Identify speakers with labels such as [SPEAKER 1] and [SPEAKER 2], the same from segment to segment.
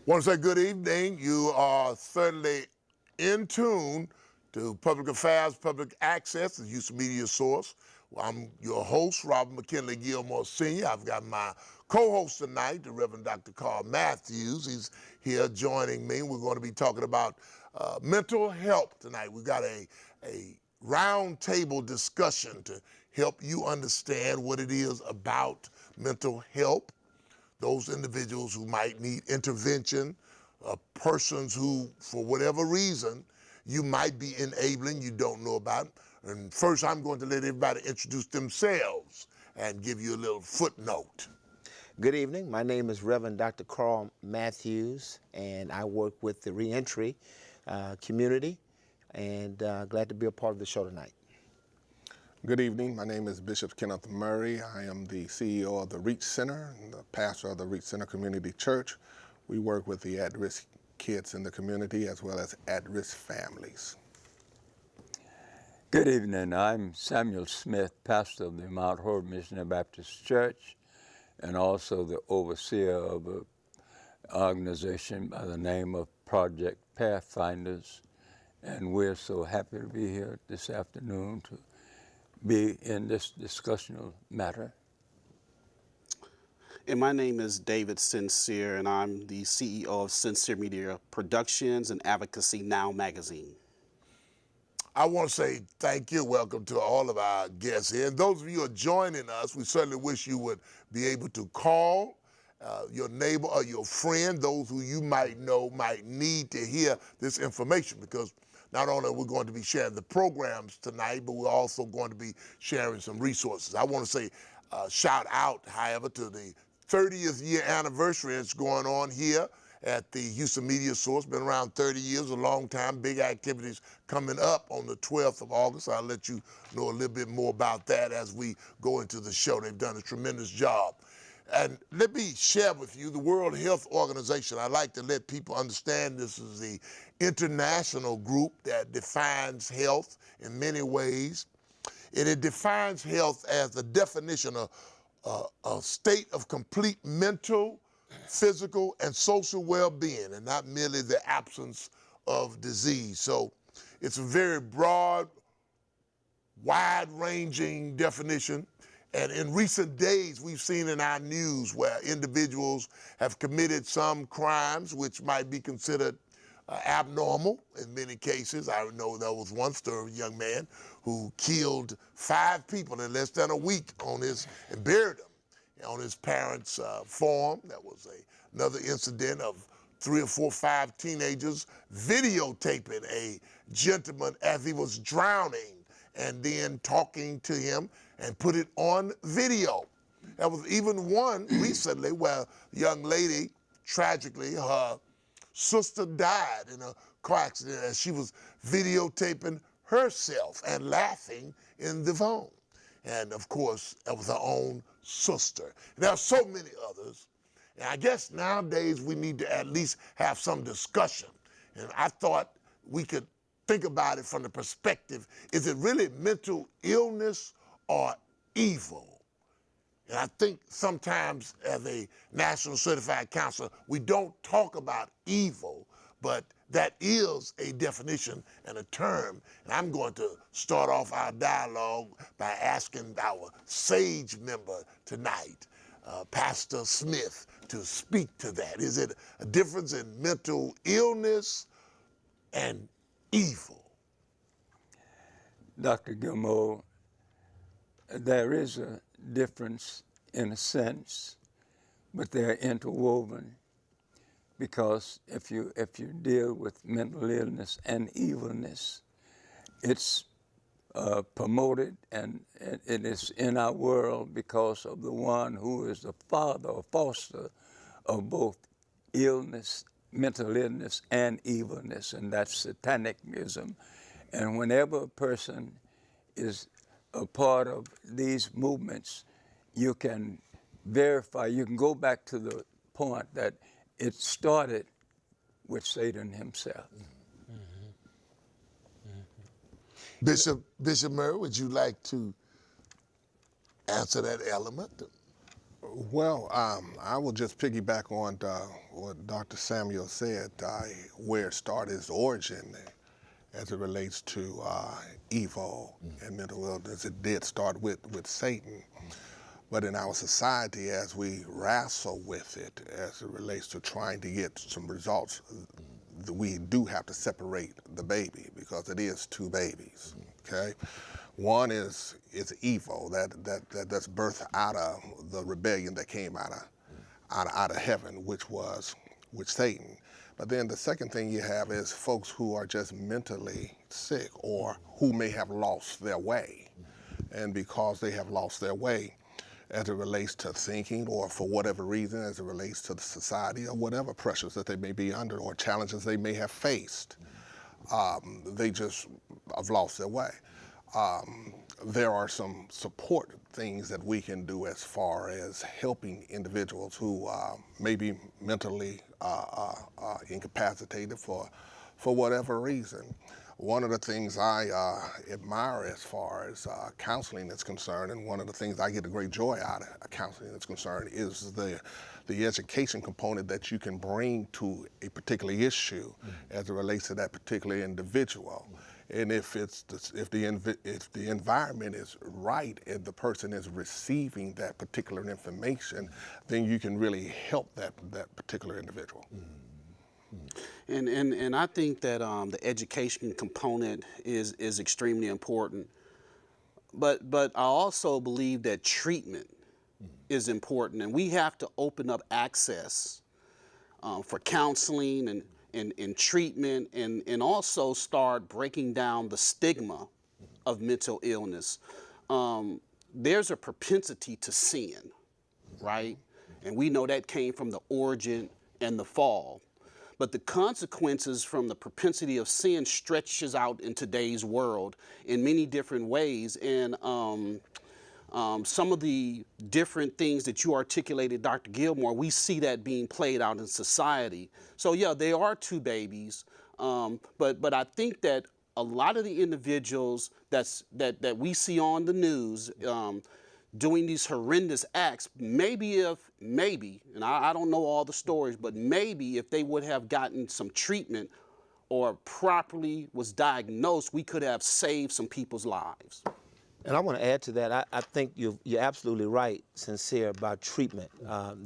[SPEAKER 1] Want to say good evening. You are certainly in tune to Public Affairs, Public Access, the Youth Media Source. I'm your host, Robert McKinley Gilmore Sr. I've got my co-host tonight, the Reverend Dr. Carl Matthews. He's here joining me. We're going to be talking about mental health tonight. We've got a roundtable discussion to help you understand what it is about mental health, those individuals who might need intervention, persons who, for whatever reason, you might be enabling, you don't know about. And first, I'm going to let everybody introduce themselves and give you a little footnote.
[SPEAKER 2] Good evening. My name is Reverend Dr. Carl Matthews, and I work with the reentry community, and glad to be a part of the show tonight.
[SPEAKER 3] Good evening. My name is Bishop Kenneth Murray. I am the CEO of the Reach Center and the pastor of the Reach Center Community Church. We work with the at-risk kids in the community as well as at-risk families.
[SPEAKER 4] Good evening. I'm Samuel Smith, pastor of the Mount Horeb Missionary Baptist Church and also the overseer of an organization by the name of Project Pathfinders. And we're so happy to be here this afternoon to be in this discussional matter.
[SPEAKER 5] And my name is David Sincere, and I'm the CEO of Sincere Media Productions and Advocacy Now magazine.
[SPEAKER 1] I want to say thank you, welcome to all of our guests here. And those of you who are joining us, we certainly wish you would be able to call your neighbor or your friend, those who you might know might need to hear this information, because not only are we going to be sharing the programs tonight, but we're also going to be sharing some resources. I want to say shout out, however, to the 30th year anniversary that's going on here at the Houston Media Source. Been around 30 years, a long time. Big activities coming up on the 12th of August. I'll let you know a little bit more about that as we go into the show. They've done a tremendous job. And let me share with you the World Health Organization. I like to let people understand this is the international group that defines health in many ways. And it defines health as the definition of a state of complete mental, physical, and social well-being, and not merely the absence of disease. So it's a very broad, wide-ranging definition. And in recent days, we've seen in our news where individuals have committed some crimes which might be considered abnormal in many cases. I know there was one story of a young man who killed 5 people in less than a week and buried them on his parents' farm. That was another incident of 3 or 4, 5 teenagers videotaping a gentleman as he was drowning and then talking to him and put it on video. There was even one recently where a young lady, tragically, her sister died in a car accident as she was videotaping herself and laughing in the phone. And of course, that was her own sister. And there are so many others. And I guess nowadays we need to at least have some discussion. And I thought we could think about it from the perspective, is it really mental illness or evil? And I think sometimes as a national certified counselor, we don't talk about evil, but that is a definition and a term. And I'm going to start off our dialogue by asking our SAGE member tonight, Pastor Smith, to speak to that. Is it a difference in mental illness and evil?
[SPEAKER 4] Dr. Gilmore, there is a difference in a sense, but they're interwoven, because if you deal with mental illness and evilness, it's promoted and it is in our world because of the one who is the father or foster of both illness, mental illness, and evilness, and that's Satanism. And whenever a person is a part of these movements, you can verify, you can go back to the point that it started with Satan himself.
[SPEAKER 1] Bishop Murray, would you like to answer that element?
[SPEAKER 3] Well, I will just piggyback on what Dr. Samuel said, where it started, its origin as it relates to evil and mental illness. It did start with Satan. But in our society, as we wrestle with it, as it relates to trying to get some results, we do have to separate the baby, because it is two babies, okay? One is evil, that's birthed out of the rebellion that came out of heaven, which Satan. But then the second thing you have is folks who are just mentally sick, or who may have lost their way. And because they have lost their way, as it relates to thinking, or for whatever reason, as it relates to the society, or whatever pressures that they may be under, or challenges they may have faced, they just have lost their way. There are some support things that we can do as far as helping individuals who may be mentally incapacitated for whatever reason. One of the things I admire as far as counseling is concerned, and one of the things I get a great joy out of counseling is concerned, is the education component that you can bring to a particular issue as it relates to that particular individual. And if the environment is right and the person is receiving that particular information, then you can really help that particular individual.
[SPEAKER 5] And I think that the education component is extremely important. But I also believe that treatment is important, and we have to open up access for counseling and treatment, and also start breaking down the stigma of mental illness. There's a propensity to sin, right? And we know that came from the origin and the fall. But the consequences from the propensity of sin stretches out in today's world in many different ways. And some of the different things that you articulated, Dr. Gilmore, we see that being played out in society. So yeah, they are two babies, but I think that a lot of the individuals that we see on the news doing these horrendous acts, maybe, and I don't know all the stories, but maybe if they would have gotten some treatment or properly was diagnosed, we could have saved some people's lives.
[SPEAKER 2] And I want to add to that. I think you're absolutely right, Sincere, about treatment.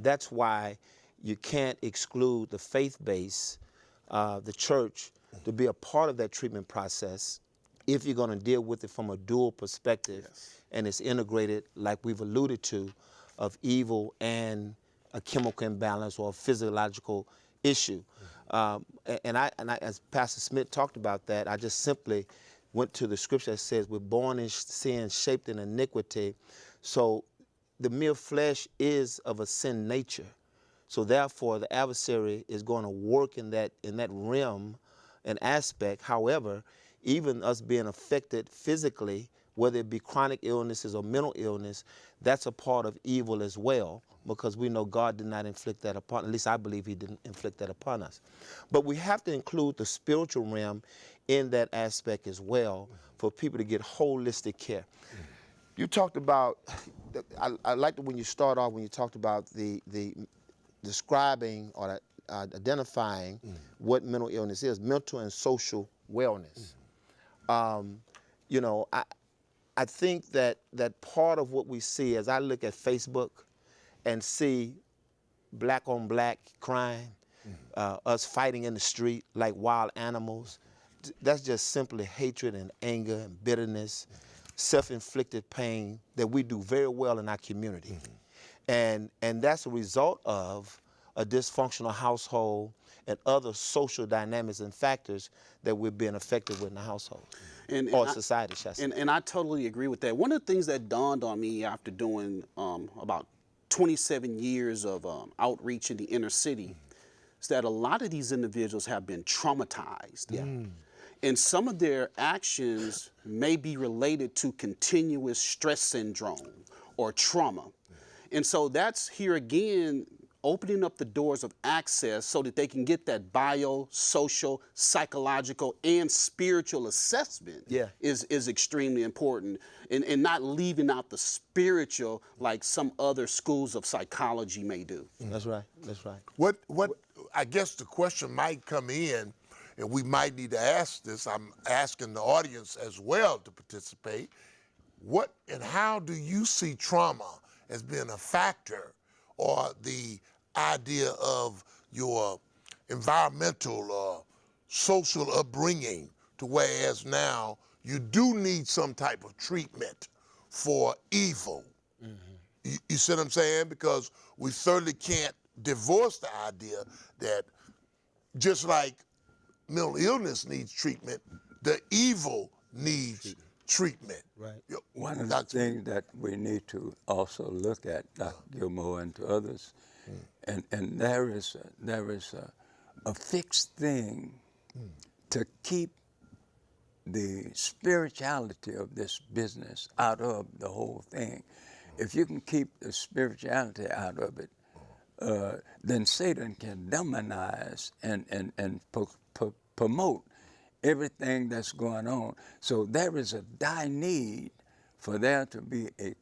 [SPEAKER 2] That's why you can't exclude the faith base, the church, to be a part of that treatment process if you're going to deal with it from a dual perspective. Yes. And it's integrated, like we've alluded to, of evil and a chemical imbalance or a physiological issue. And I, as Pastor Smith talked about that, I just simply went to the scripture that says we're born in sin, shaped in iniquity. So the mere flesh is of a sin nature. So therefore, the adversary is going to work in that realm and aspect. However, even us being affected physically, whether it be chronic illnesses or mental illness, that's a part of evil as well, because we know God did not inflict that upon, at least I believe he didn't inflict that upon us. But we have to include the spiritual realm in that aspect as well for people to get holistic care. You talked about, I liked it when you start off, when you talked about the describing or identifying what mental illness is, mental and social wellness. You know, I think that part of what we see as I look at Facebook and see black on black crime, us fighting in the street like wild animals, that's just simply hatred and anger and bitterness, self-inflicted pain that we do very well in our community. And that's a result of a dysfunctional household and other social dynamics and factors that we're being affected with in the household. Or society, shall I say.
[SPEAKER 5] And I totally agree with that. One of the things that dawned on me after doing about 27 years of outreach in the inner city is that a lot of these individuals have been traumatized. Yeah. And some of their actions may be related to continuous stress syndrome or trauma. And so that's here again opening up the doors of access so that they can get that bio-social, psychological, and spiritual assessment is extremely important, and not leaving out the spiritual like some other schools of psychology may do.
[SPEAKER 2] That's right. That's right.
[SPEAKER 1] What I guess the question might come in, and we might need to ask this, I'm asking the audience as well to participate, what and how do you see trauma as being a factor, or the idea of your environmental or social upbringing, to whereas now you do need some type of treatment for evil? You see what I'm saying? Because we certainly can't divorce the idea that just like mental illness needs treatment, the evil needs treatment.
[SPEAKER 2] Right.
[SPEAKER 4] One of the things that we need to also look at, Dr. Gilmore and to others, and there is a fixed thing to keep the spirituality of this business out of the whole thing. If you can keep the spirituality out of it, then Satan can demonize and promote everything that's going on. So there is a dire need for there to be a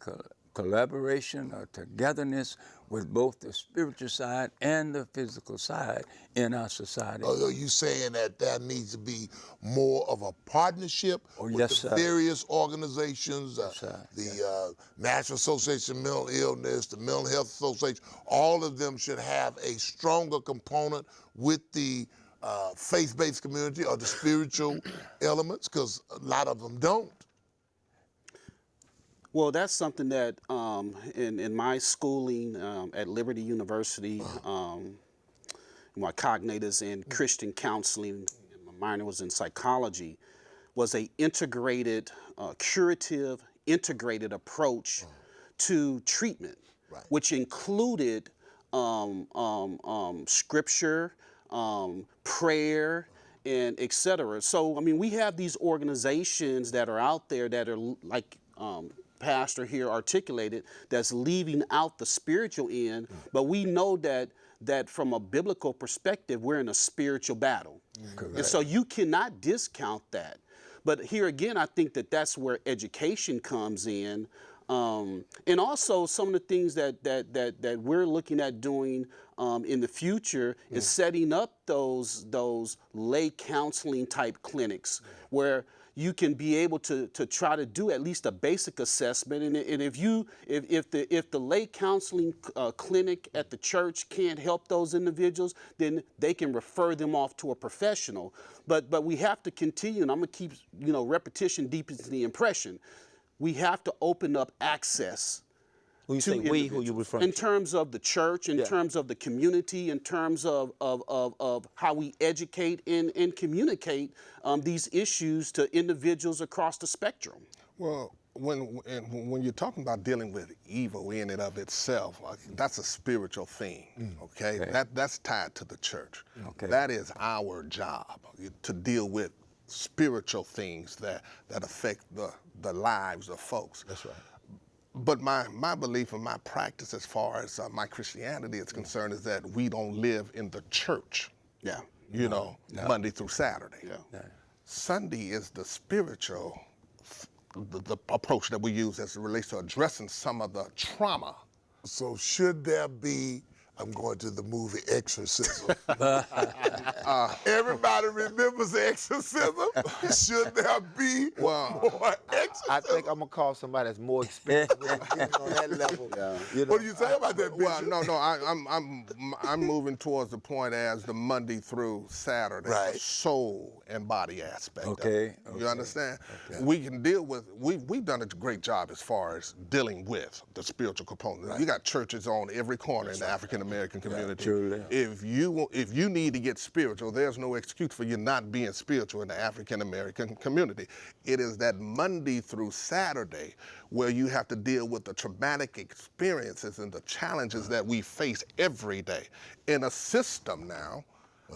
[SPEAKER 4] collaboration or togetherness with both the spiritual side and the physical side in our society.
[SPEAKER 1] Are you saying that there needs to be more of a partnership with the various organizations, the National Association of Mental Illness, the Mental Health Association, all of them should have a stronger component with the faith-based community or the spiritual elements, because a lot of them don't?
[SPEAKER 5] Well, that's something that in my schooling at Liberty University, my cognators in Christian counseling, my minor was in psychology, was a integrated, curative, integrated approach to treatment, which included scripture, prayer, and et cetera. So, I mean, we have these organizations that are out there that are like Pastor here articulated, that's leaving out the spiritual end, but we know that from a biblical perspective, we're in a spiritual battle. And so you cannot discount that. But here again, I think that that's where education comes in. And also some of the things that we're looking at doing in the future is setting up those lay counseling type clinics where you can be able to try to do at least a basic assessment, and if the lay counseling clinic at the church can't help those individuals, then they can refer them off to a professional. But we have to continue, and I'm gonna keep repetition deepens the impression. We have to open up access.
[SPEAKER 2] When you say we, who you referring to?
[SPEAKER 5] In terms of the church, in terms of the community, in terms of how we educate and communicate these issues to individuals across the spectrum.
[SPEAKER 3] Well, when you're talking about dealing with evil in and of itself, that's a spiritual thing, okay? That's tied to the church. That is our job, to deal with spiritual things that affect the lives of folks.
[SPEAKER 1] That's right.
[SPEAKER 3] But my belief and my practice as far as my Christianity is concerned is that we don't live in the church, Monday through Saturday. Sunday is the spiritual the approach that we use as it relates to addressing some of the trauma.
[SPEAKER 1] So should there be, I'm going to the movie Exorcism. Everybody remembers Exorcism. Should there be more exorcism?
[SPEAKER 2] I think I'm gonna call somebody that's more experienced with it, on that level.
[SPEAKER 1] What do you say about that, Bishop?
[SPEAKER 3] Well, no, I'm moving towards the point as the Monday through Saturday, the soul and body aspect. You understand? We can deal with. We've done a great job as far as dealing with the spiritual component. You got churches on every corner in the African American community. If you need to get spiritual, there's no excuse for you not being spiritual in the African American community. It is that Monday through Saturday where you have to deal with the traumatic experiences and the challenges that we face every day in a system now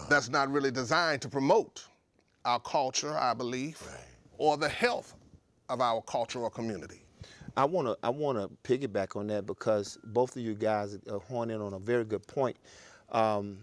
[SPEAKER 3] that's not really designed to promote our culture, I believe, or the health of our cultural community.
[SPEAKER 2] I want to piggyback on that because both of you guys are horning in on a very good point. The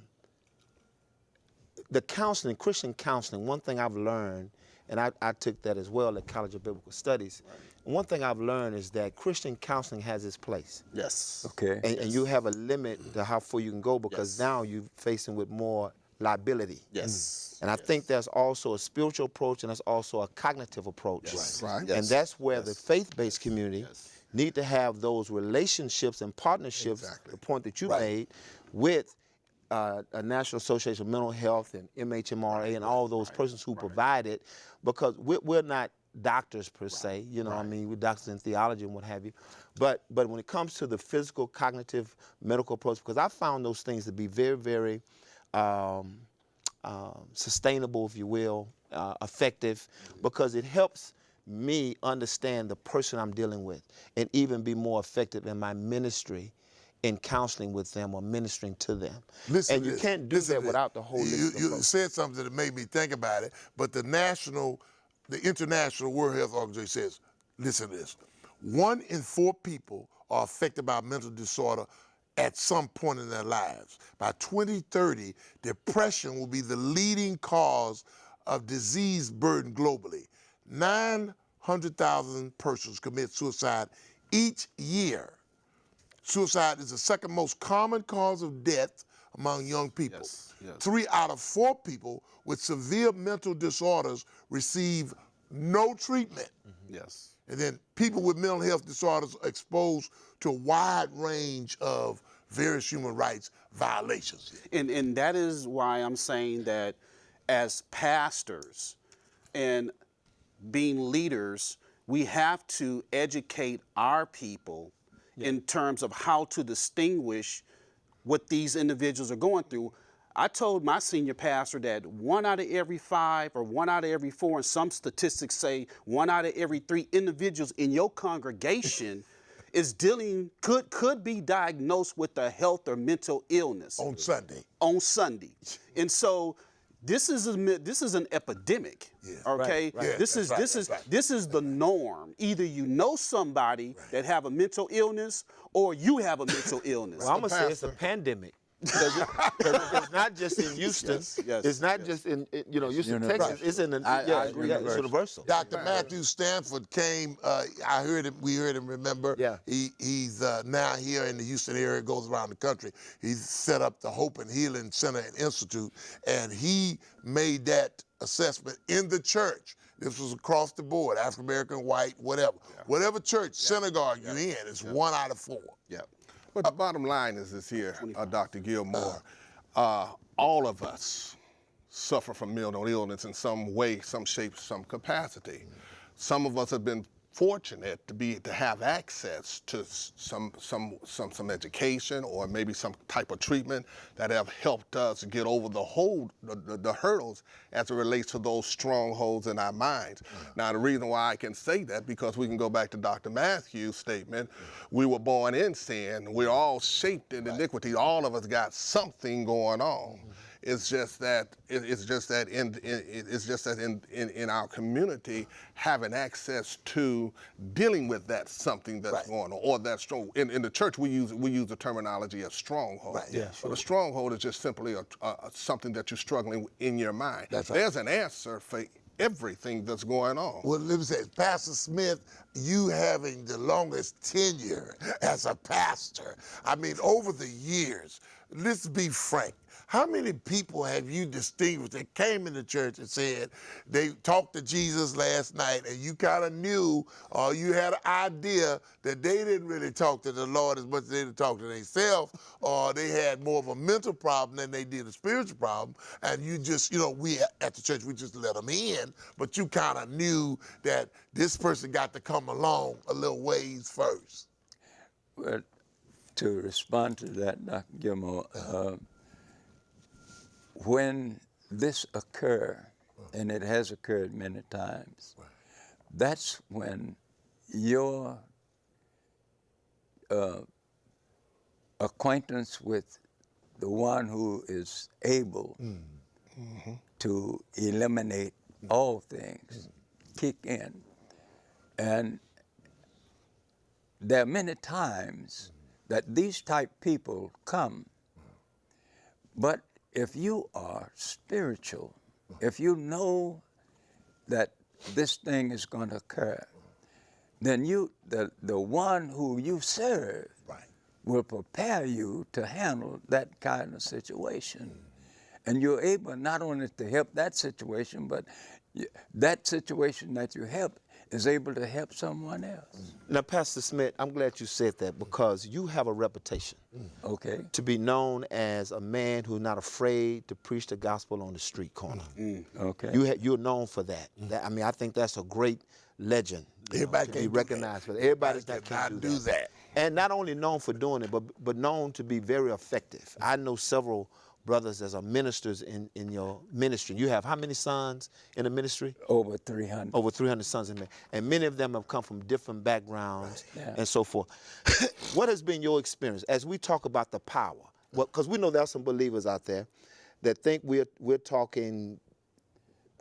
[SPEAKER 2] counseling, Christian counseling, one thing I've learned, and I took that as well at College of Biblical Studies, and one thing I've learned is that Christian counseling has its place.
[SPEAKER 5] Yes.
[SPEAKER 4] Okay.
[SPEAKER 2] And you have a limit to how far you can go because
[SPEAKER 5] Yes.
[SPEAKER 2] now you're facing with more liability.
[SPEAKER 5] Yes.
[SPEAKER 2] And I think there's also a spiritual approach and there's also a cognitive approach.
[SPEAKER 5] Yes.
[SPEAKER 3] Right.
[SPEAKER 2] And
[SPEAKER 5] Yes.
[SPEAKER 2] that's where the faith-based community
[SPEAKER 5] Yes.
[SPEAKER 2] need to have those relationships and partnerships,
[SPEAKER 3] Exactly.
[SPEAKER 2] the point that you made, with a National Association of Mental Health and MHMRA and all those persons who provide it, because we're not doctors per se, you know what I mean, we're doctors in theology and what have you, but when it comes to the physical, cognitive, medical approach, because I found those things to be very, very sustainable, if you will, effective, because it helps me understand the person I'm dealing with and even be more effective in my ministry in counseling with them or ministering to them.
[SPEAKER 1] Listen
[SPEAKER 2] And
[SPEAKER 1] to
[SPEAKER 2] you
[SPEAKER 1] this.
[SPEAKER 2] can't do
[SPEAKER 1] Listen
[SPEAKER 2] that
[SPEAKER 1] to
[SPEAKER 2] without
[SPEAKER 1] this.
[SPEAKER 2] the holistic
[SPEAKER 1] You
[SPEAKER 2] approach.
[SPEAKER 1] said something that made me think about it, but the International World Health Organization says, listen to this, 1 in 4 people are affected by a mental disorder at some point in their lives. By 2030, depression will be the leading cause of disease burden globally. 900,000 persons commit suicide each year. Suicide is the second most common cause of death among young people.
[SPEAKER 5] Yes, yes.
[SPEAKER 1] 3 out of 4 people with severe mental disorders receive no treatment.
[SPEAKER 5] Yes.
[SPEAKER 1] And then people with mental health disorders are exposed to a wide range of various human rights violations.
[SPEAKER 5] And that is why I'm saying that as pastors and being leaders, we have to educate our people in terms of how to distinguish what these individuals are going through. I told my senior pastor that 1 out of every 5 or 1 out of every 4, and some statistics say 1 out of every 3 individuals in your congregation is could be diagnosed with a health or mental illness
[SPEAKER 1] On Sunday.
[SPEAKER 5] on Sunday. And so this is an epidemic.
[SPEAKER 1] Yeah.
[SPEAKER 5] Okay,
[SPEAKER 1] Right, right. Yeah,
[SPEAKER 5] this
[SPEAKER 1] that's
[SPEAKER 5] is
[SPEAKER 1] right.
[SPEAKER 5] this is the norm. Either you know somebody that have a mental illness, or you have a mental illness.
[SPEAKER 2] Well, I'm gonna say it's a pandemic. Because it's not just in Houston.
[SPEAKER 5] yes,
[SPEAKER 2] it's not just in Houston,
[SPEAKER 4] Universal.
[SPEAKER 2] Texas. It's in
[SPEAKER 4] I agree.
[SPEAKER 2] it's universal.
[SPEAKER 1] Dr. Matthew Stanford came, we heard him, remember?
[SPEAKER 2] Yeah.
[SPEAKER 1] He's now here in the Houston area, goes around the country. He's set up the Hope and Healing Center and Institute, and he made that assessment in the church. This was across the board, African American, white, whatever. Whatever church, synagogue you're in, it's 1 out of 4.
[SPEAKER 5] Yeah.
[SPEAKER 3] But the bottom line is this here, Dr. Gilmore. All of us suffer from mental illness in some way, some shape, some capacity. Some of us have been fortunate to have access to some education or maybe some type of treatment that have helped us get over the hurdles as it relates to those strongholds in our minds. Now, the reason why I can say that, because we can go back to Dr. Matthew's statement, we were born in sin, we're all shaped in iniquity, all of us got something going on. It's just that in our community, having access to dealing with that something that's going on, or that strong. In the church, we use the terminology of stronghold.
[SPEAKER 1] Right. Yeah,
[SPEAKER 3] But a stronghold is just simply something that you're struggling in your mind.
[SPEAKER 1] That's right.
[SPEAKER 3] There's an answer for everything that's going on.
[SPEAKER 1] Well, let me say, Pastor Smith, you having the longest tenure as a pastor. I mean, over the years, let's be frank. How many people have you distinguished that came into church and said they talked to Jesus last night and you kind of knew or you had an idea that they didn't really talk to the Lord as much as they talked to themselves, or they had more of a mental problem than they did a spiritual problem, and you just, we at the church, we just let them in, but you kind of knew that this person got to come along a little ways first?
[SPEAKER 4] Well, to respond to that, Dr. Gilmore, when this occurs, and it has occurred many times, that's when your acquaintance with the one who is able to eliminate all things kick in. And there are many times that these type people come, but if you are spiritual, if you know that this thing is going to occur, then the one who you serve will prepare you to handle that kind of situation. And you're able not only to help that situation, but that situation that you help is able to help someone else.
[SPEAKER 2] Now, Pastor Smith, I'm glad you said that because you have a reputation
[SPEAKER 4] Okay.
[SPEAKER 2] to be known as a man who's not afraid to preach the gospel on the street corner.
[SPEAKER 4] Okay.
[SPEAKER 2] You're known for that. I mean, I think that's a great legend.
[SPEAKER 1] Everybody
[SPEAKER 2] to
[SPEAKER 1] can't
[SPEAKER 2] be
[SPEAKER 1] do
[SPEAKER 2] recognized
[SPEAKER 1] that.
[SPEAKER 2] for that. Everybody
[SPEAKER 1] Everybody
[SPEAKER 2] cannot
[SPEAKER 1] cannot
[SPEAKER 2] do
[SPEAKER 1] do
[SPEAKER 2] that.
[SPEAKER 1] that.
[SPEAKER 2] And not only known for doing it, but known to be very effective. I know several brothers as are ministers in your ministry. You have how many sons in the ministry?
[SPEAKER 4] Over 300.
[SPEAKER 2] Over 300 sons in there. And many of them have come from different backgrounds and so forth. What has been your experience as we talk about the power? Because we know there are some believers out there that think we're talking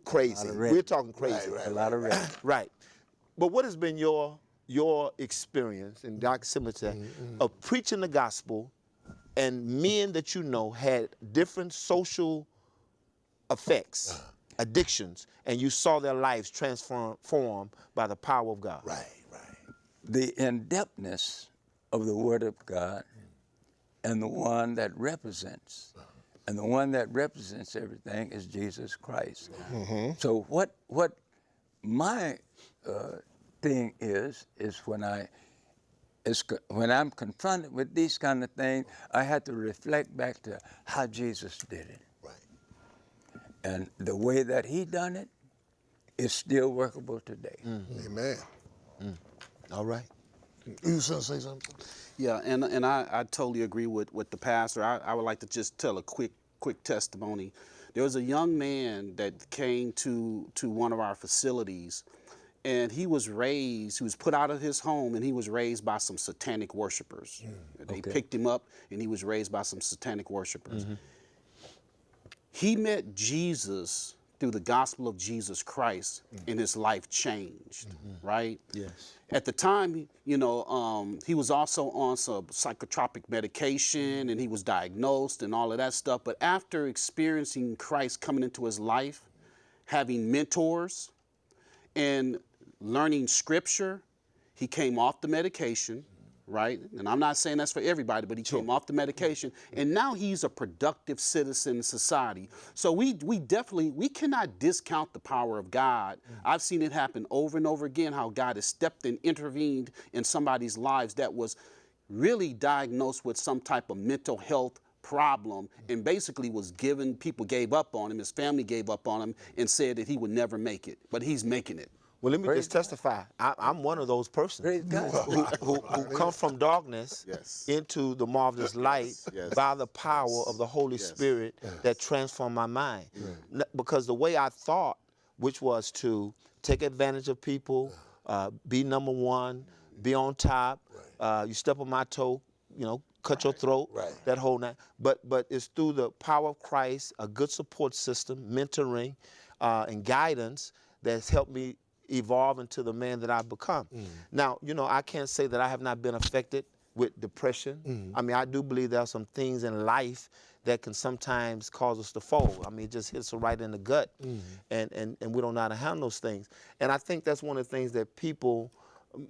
[SPEAKER 2] crazy. We're talking crazy.
[SPEAKER 4] A lot of red.
[SPEAKER 2] Right. But what has been your experience, and Dr. Similar of preaching the gospel, and men that you know had different social effects, addictions, and you saw their lives transformed by the power of God?
[SPEAKER 1] Right.
[SPEAKER 4] The in-depthness of the Word of God and the one that represents. And the one that represents everything is Jesus Christ. So what my thing is when I'm confronted with these kind of things, I have to reflect back to how Jesus did it.
[SPEAKER 1] Right.
[SPEAKER 4] And the way that he done it is still workable today.
[SPEAKER 3] Amen.
[SPEAKER 2] All right.
[SPEAKER 1] You was gonna say something?
[SPEAKER 5] Yeah, and I totally agree with the pastor. I would like to just tell a quick testimony. There was a young man that came to one of our facilities, and he was put out of his home, and he was raised by some satanic worshipers. They picked him up, and he was raised by some satanic worshipers. He met Jesus through the gospel of Jesus Christ, and his life changed, right?
[SPEAKER 2] Yes.
[SPEAKER 5] At the time, he was also on some psychotropic medication, and he was diagnosed and all of that stuff. But after experiencing Christ coming into his life, having mentors, and learning scripture, he came off the medication, right? And I'm not saying that's for everybody, but he came off the medication, and now he's a productive citizen in society. So we cannot discount the power of God. I've seen it happen over and over again, how God has stepped and intervened in somebody's lives that was really diagnosed with some type of mental health problem, and basically people gave up on him, his family gave up on him, and said that he would never make it, but he's making it.
[SPEAKER 2] Well, let me just testify. I'm one of those persons who come from darkness into the marvelous light by the power of the Holy Spirit that transformed my mind. Because the way I thought, which was to take advantage of people, be number one, be on top, you step on my toe, cut your throat, that whole night. But it's through the power of Christ, a good support system, mentoring, and guidance that's helped me evolve into the man that I've become. Now, I can't say that I have not been affected with depression. I mean, I do believe there are some things in life that can sometimes cause us to fall. I mean, it just hits us right in the gut, and we don't know how to handle those things. And I think that's one of the things that people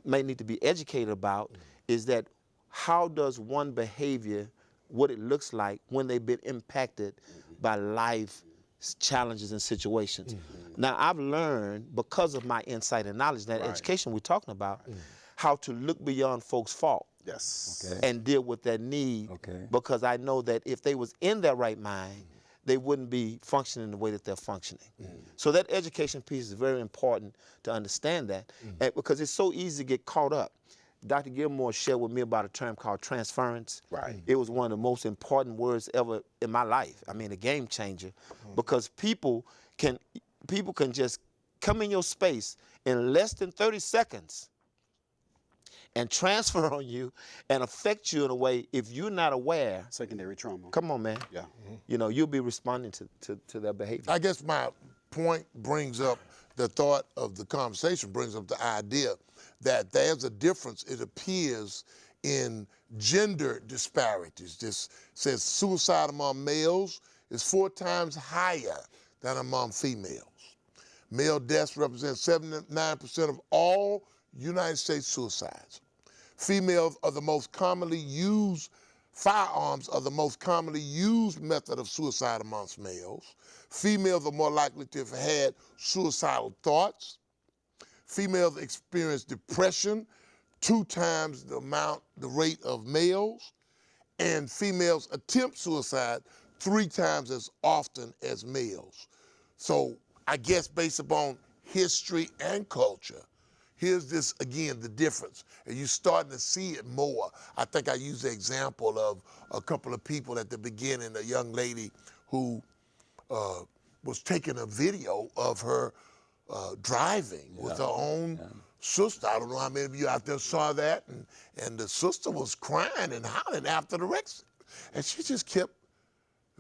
[SPEAKER 2] may need to be educated about, is that how does one behavior, what it looks like when they've been impacted by life challenges and situations. Now, I've learned, because of my insight and knowledge, that education we're talking about, how to look beyond folks' fault and deal with that need, because I know that if they was in their right mind, they wouldn't be functioning the way that they're functioning. So that education piece is very important to understand that, and because it's so easy to get caught up. Dr. Gilmore shared with me about a term called transference. It was one of the most important words ever in my life. I mean, a game changer, because people can just come in your space in less than 30 seconds and transfer on you and affect you in a way, if you're not aware.
[SPEAKER 5] Secondary trauma.
[SPEAKER 2] Come on, man.
[SPEAKER 5] Yeah.
[SPEAKER 2] You'll be responding to their behavior.
[SPEAKER 1] I guess my point brings up the thought of the conversation, brings up the idea that there's a difference, it appears, in gender disparities. This says suicide among males is 4 times higher than among females. Male deaths represent 79% of all United States suicides. Firearms are the most commonly used method of suicide amongst males. Females are more likely to have had suicidal thoughts. Females experience depression 2 times the rate of males, and females attempt suicide 3 times as often as males. So I guess based upon history and culture, here's this, again, the difference. And you're starting to see it more. I think I used the example of a couple of people at the beginning, a young lady who was taking a video of her driving with her own sister. I don't know how many of you out there saw that. And the sister was crying and hollering after the wreck. And she just kept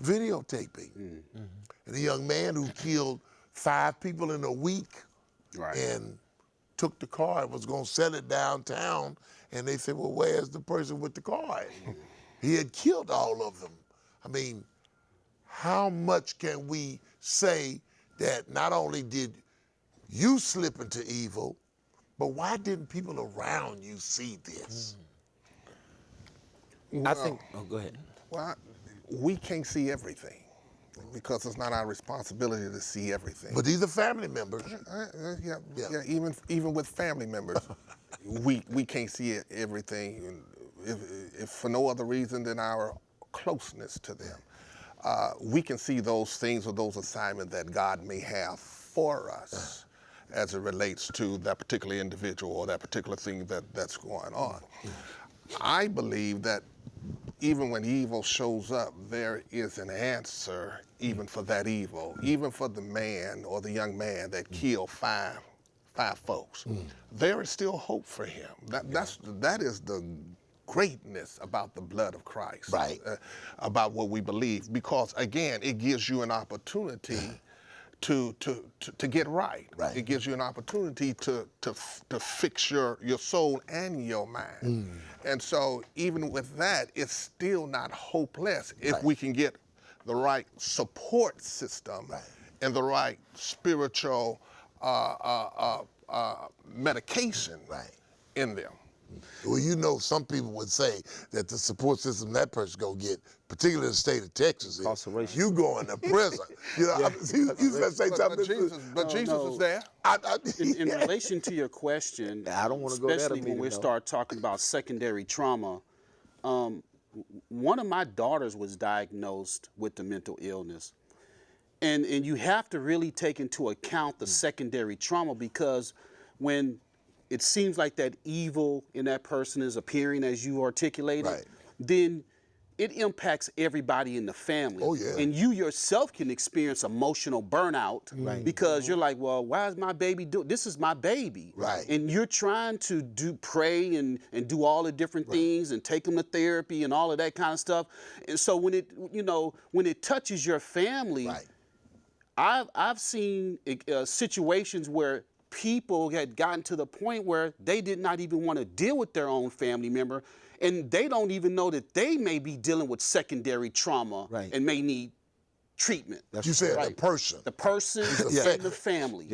[SPEAKER 1] videotaping. Mm-hmm. And a young man who killed 5 people in a week and took the car and was going to sell it downtown. And they said, well, where's the person with the car? And he had killed all of them. I mean, how much can we say that not only did you slip into evil, but why didn't people around you see this?
[SPEAKER 2] I think, go ahead.
[SPEAKER 3] Well, we can't see everything because it's not our responsibility to see everything.
[SPEAKER 1] But these are family members.
[SPEAKER 3] Yeah, even with family members, we can't see everything, if for no other reason than our closeness to them. We can see those things or those assignments that God may have for us as it relates to that particular individual or that particular thing that's going on. I believe that even when evil shows up, there is an answer even for that evil, even for the man or the young man that killed five folks. There is still hope for him. That is the greatness about the blood of Christ,
[SPEAKER 1] right?
[SPEAKER 3] About what we believe, because again, it gives you an opportunity to get right. It gives you an opportunity to fix your soul and your mind. And so even with that, it's still not hopeless if we can get the right support system and the right spiritual medication in them.
[SPEAKER 1] Well, you know, some people would say that the support system that person go get, particularly in the state of Texas, is you going to prison. You know, you gonna say something.
[SPEAKER 3] But Jesus was there.
[SPEAKER 5] In relation to your question,
[SPEAKER 2] I don't want to go there.
[SPEAKER 5] Especially when we start talking about secondary trauma. One of my daughters was diagnosed with the mental illness, and you have to really take into account the secondary trauma, because when it seems like that evil in that person is appearing as you articulated, then it impacts everybody in the family.
[SPEAKER 1] Oh, yeah.
[SPEAKER 5] And you yourself can experience emotional burnout because you're like, well, why is my baby doing this? Is my baby. And you're trying to pray and do all the different things and take them to therapy and all of that kind of stuff. And so when it touches your family, I've seen situations where people had gotten to the point where they did not even want to deal with their own family member, and they don't even know that they may be dealing with secondary trauma and may need treatment.
[SPEAKER 1] You said the person.
[SPEAKER 5] The person and the family.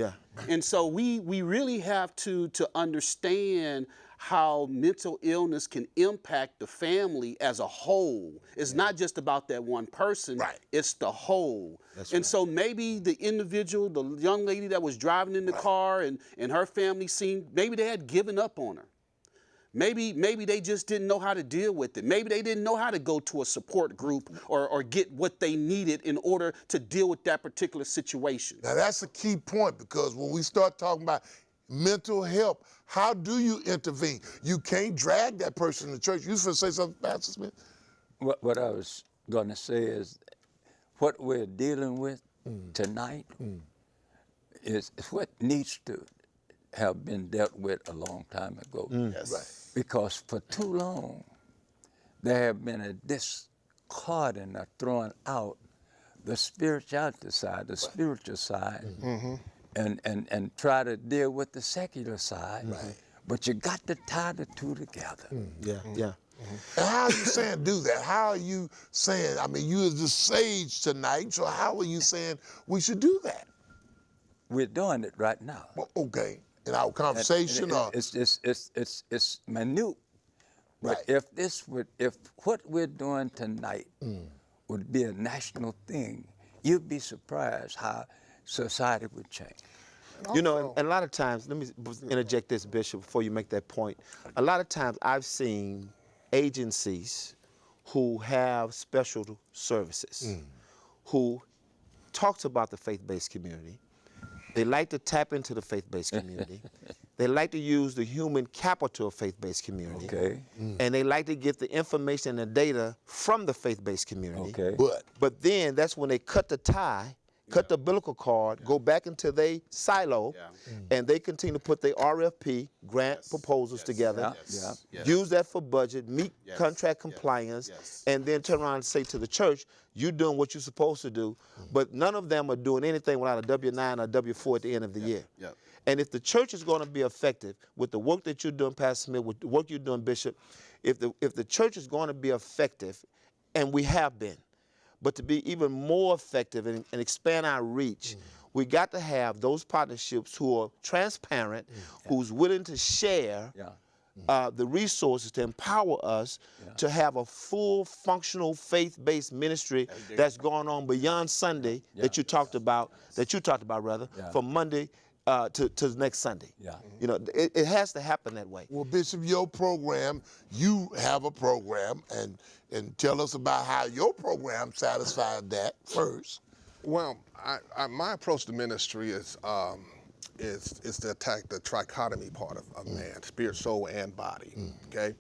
[SPEAKER 5] And so we really have to understand how mental illness can impact the family as a whole. It's not just about that one person, it's the whole. So maybe the individual, the young lady that was driving in the car and her family maybe they had given up on her. Maybe they just didn't know how to deal with it. Maybe they didn't know how to go to a support group or get what they needed in order to deal with that particular situation.
[SPEAKER 1] Now that's a key point, because when we start talking about mental health, how do you intervene? You can't drag that person to church. You was going to say something, Pastor Smith?
[SPEAKER 4] What I was going to say is what we're dealing with tonight is what needs to have been dealt with a long time ago. Because for too long, there have been a discarding or throwing out the spirituality side, the spiritual side, and try to deal with the secular side.
[SPEAKER 1] Right.
[SPEAKER 4] But you got to tie the two together.
[SPEAKER 2] Yeah.
[SPEAKER 1] And how are you saying do that? How are you saying, I mean, you is the sage tonight, so how are you saying we should do that?
[SPEAKER 4] We're doing it right now.
[SPEAKER 1] Well, okay, in our conversation or?
[SPEAKER 4] It's minute. But
[SPEAKER 1] Right.
[SPEAKER 4] if what we're doing tonight would be a national thing, you'd be surprised how society would change.
[SPEAKER 2] You know, and a lot of times, let me interject this, Bishop, before you make that point. A lot of times I've seen agencies who have special services, who talks about the faith-based community. They like to tap into the faith-based community. They like to use the human capital of faith-based community.
[SPEAKER 4] Okay.
[SPEAKER 2] And they like to get the information and the data from the faith-based community.
[SPEAKER 4] Okay.
[SPEAKER 2] But then that's when they cut the tie, cut the umbilical cord, go back into their silo, and they continue to put their RFP, grant proposals together, use that for budget, meet contract compliance, and then turn around and say to the church, you're doing what you're supposed to do, but none of them are doing anything without a W-9 or a W-4 at the end of the year. And if the church is going to be effective with the work that you're doing, Pastor Smith, with the work you're doing, Bishop, if the church is going to be effective, and we have been, but to be even more effective and expand our reach, we got to have those partnerships who are transparent, who's willing to share the resources to empower us to have a full functional faith-based ministry that's going on beyond Sunday that you talked about, from Monday to next Sunday. You know, it has to happen that way.
[SPEAKER 1] Well, Bishop, your program, you have a program, and tell us about how your program satisfied that first.
[SPEAKER 3] Well, my approach to ministry is to attack the trichotomy part of man, spirit, soul, and body. Okay.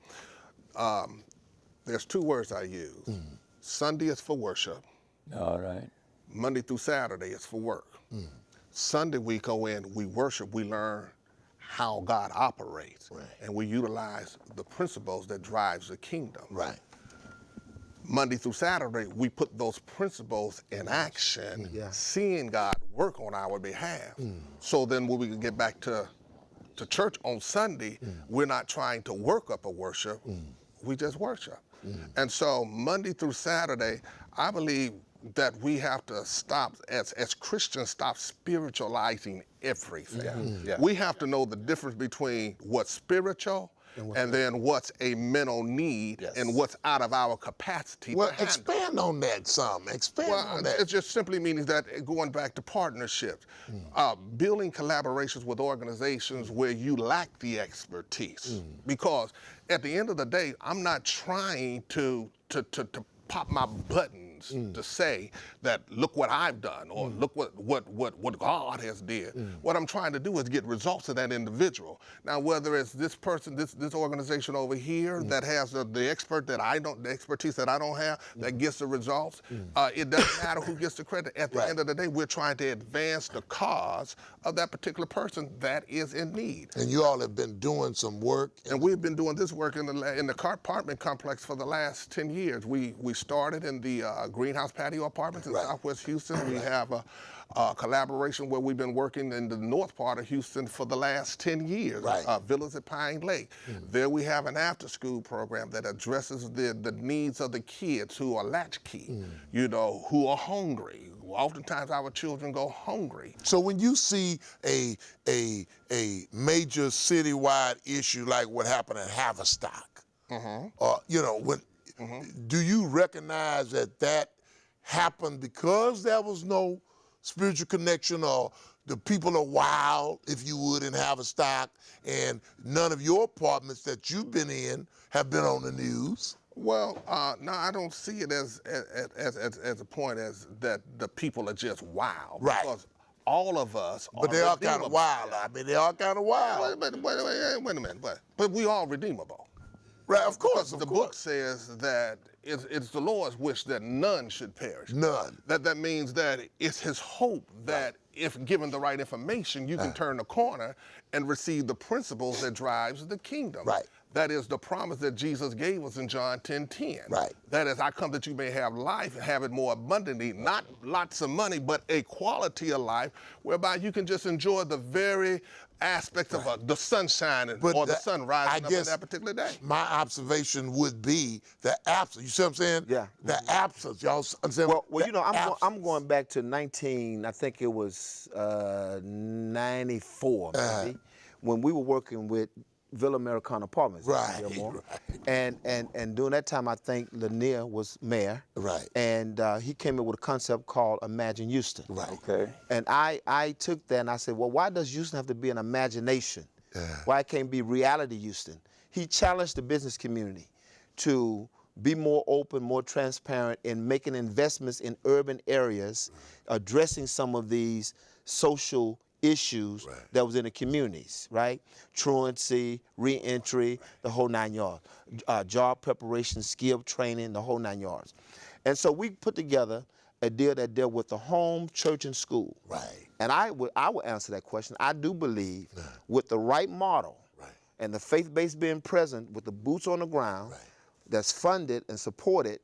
[SPEAKER 3] There's two words I use. Sunday is for worship.
[SPEAKER 4] All right.
[SPEAKER 3] Monday through Saturday is for work. Sunday we go in, we worship, we learn how God operates, and we utilize the principles that drives the kingdom. Monday through Saturday, we put those principles in action, seeing God work on our behalf. So then when we can get back to church on Sunday, we're not trying to work up a worship, we just worship. And so Monday through Saturday, I believe that we have to stop, as Christians, stop spiritualizing everything. We have to know the difference between what's spiritual and then what's a mental need and what's out of our capacity to handle.
[SPEAKER 1] Expand on that some. Expand on that.
[SPEAKER 3] It just simply means that going back to partnerships, building collaborations with organizations where you lack the expertise. Because at the end of the day, I'm not trying to pop my buttons to say that look what I've done or look what God has did. What I'm trying to do is get results of that individual. Now, whether it's this person, this organization over here that has the expertise that I don't have, that gets the results, it doesn't matter who gets the credit. At the end of the day, we're trying to advance the cause of that particular person that is in need.
[SPEAKER 1] And you all have been doing some work.
[SPEAKER 3] And we've been doing this work in the apartment complex for the last 10 years. We started in the greenhouse patio apartments in Southwest Houston. We have a collaboration where we've been working in the north part of Houston for the last 10 years, Villas at Pine Lake. There we have an after-school program that addresses the needs of the kids who are latchkey, you know, who are hungry. Oftentimes our children go hungry.
[SPEAKER 1] So when you see a major citywide issue like what happened at Haverstock, you know, do you recognize that happened because there was no spiritual connection, or the people are wild, if you would, in Haverstock, and none of your apartments that you've been in have been on the news?
[SPEAKER 3] Well, no, I don't see it as a point as that the people are just wild. Because all of us are
[SPEAKER 1] But they are kind of wild. I mean, they are kind of wild.
[SPEAKER 3] Wait a minute. But we all redeemable.
[SPEAKER 1] Right, of course,
[SPEAKER 3] the book says that it's the Lord's wish that none should perish.
[SPEAKER 1] None.
[SPEAKER 3] That means that it's his hope that if given the right information, you can turn the corner and receive the principles that drives the kingdom. That is the promise that Jesus gave us in John 10:10.
[SPEAKER 1] Right.
[SPEAKER 3] That is, I come that you may have life and have it more abundantly, not lots of money, but a quality of life whereby you can just enjoy the very aspects of the sunshine or the sun rising up on that particular day.
[SPEAKER 1] My observation would be the absence. You see what I'm saying?
[SPEAKER 2] Yeah.
[SPEAKER 1] The absence. Y'all understand?
[SPEAKER 2] Well, you know, I'm
[SPEAKER 1] absence.
[SPEAKER 2] going back to I think it was 94 maybe, when we were working with Villa Americana Apartments,
[SPEAKER 1] Right,
[SPEAKER 2] Gilmore.
[SPEAKER 1] right.
[SPEAKER 2] And during that time, I think Lanier was mayor.
[SPEAKER 1] Right.
[SPEAKER 2] And he came up with a concept called Imagine Houston.
[SPEAKER 1] Right.
[SPEAKER 4] Okay.
[SPEAKER 2] And I took that and I said, well, why does Houston have to be an imagination? Why it can't be reality Houston? He challenged the business community to be more open, more transparent in making investments in urban areas, addressing some of these social issues that was in the communities, right? Truancy, reentry, the whole 9 yards. Job preparation, skill training, the whole 9 yards. And so we put together a deal that dealt with the home, church, and school.
[SPEAKER 1] Right.
[SPEAKER 2] And I would answer that question. I do believe with the right model and the faith base being present with the boots on the ground that's funded and supported,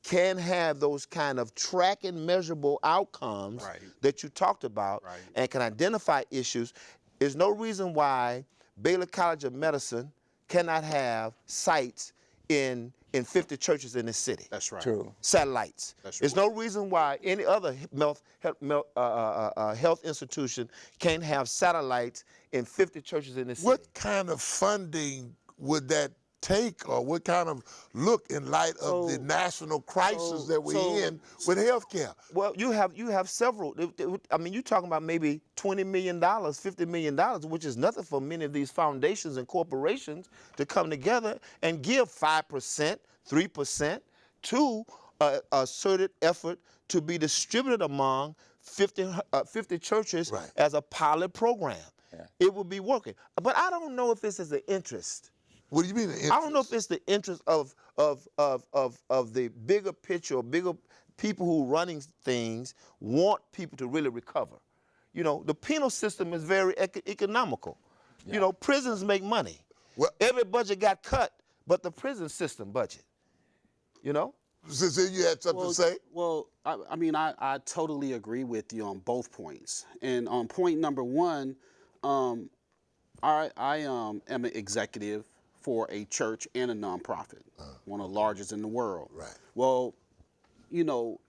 [SPEAKER 2] can have those kind of track and measurable outcomes that you talked about and can identify issues. There's no reason why Baylor College of Medicine cannot have sites in 50 churches in this city.
[SPEAKER 5] That's right.
[SPEAKER 4] True.
[SPEAKER 2] Satellites.
[SPEAKER 5] That's
[SPEAKER 2] There's no reason why any other health institution can't have satellites in 50 churches in this city.
[SPEAKER 1] What kind of funding would that take, or what kind of look in light of the national crisis that we're in with healthcare?
[SPEAKER 2] Well, you have several. I mean, you're talking about maybe $20 million, $50 million, which is nothing for many of these foundations and corporations to come together and give 5%, 3% to a asserted effort to be distributed among 50 churches as a pilot program. It would be working. But I don't know if this is the interest.
[SPEAKER 1] What do you mean? The
[SPEAKER 2] I don't know if it's the interest of the bigger picture or bigger people who are running things want people to really recover. You know, the penal system is very economical. You know, prisons make money.
[SPEAKER 1] Well,
[SPEAKER 2] every budget got cut, but the prison system budget. You know?
[SPEAKER 1] Since you had something to say?
[SPEAKER 5] Well, I mean, I totally agree with you on both points. And on point number one, I am an executive for a church and a nonprofit, one of the largest in the world.
[SPEAKER 1] Right.
[SPEAKER 5] Well, you know,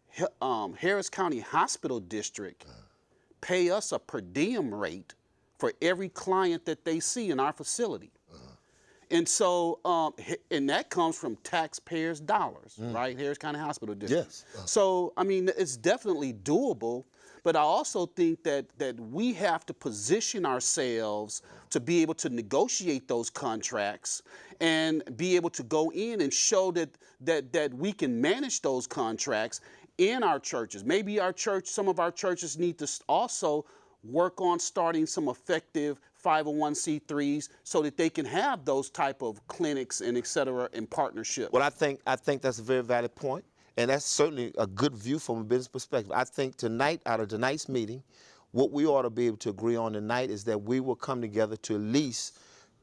[SPEAKER 5] Harris County Hospital District pay us a per diem rate for every client that they see in our facility. And so, and that comes from taxpayers' dollars, right? Harris County Hospital District.
[SPEAKER 2] Yes.
[SPEAKER 5] So, I mean, it's definitely doable, but I also think that we have to position ourselves to be able to negotiate those contracts and be able to go in and show that we can manage those contracts in our churches. Maybe some of our churches need to also work on starting some effective 501c3s so that they can have those type of clinics and et cetera in partnership.
[SPEAKER 2] Well, I think that's a very valid point, and that's certainly a good view from a business perspective. I think tonight, out of tonight's meeting, what we ought to be able to agree on tonight is that we will come together to at least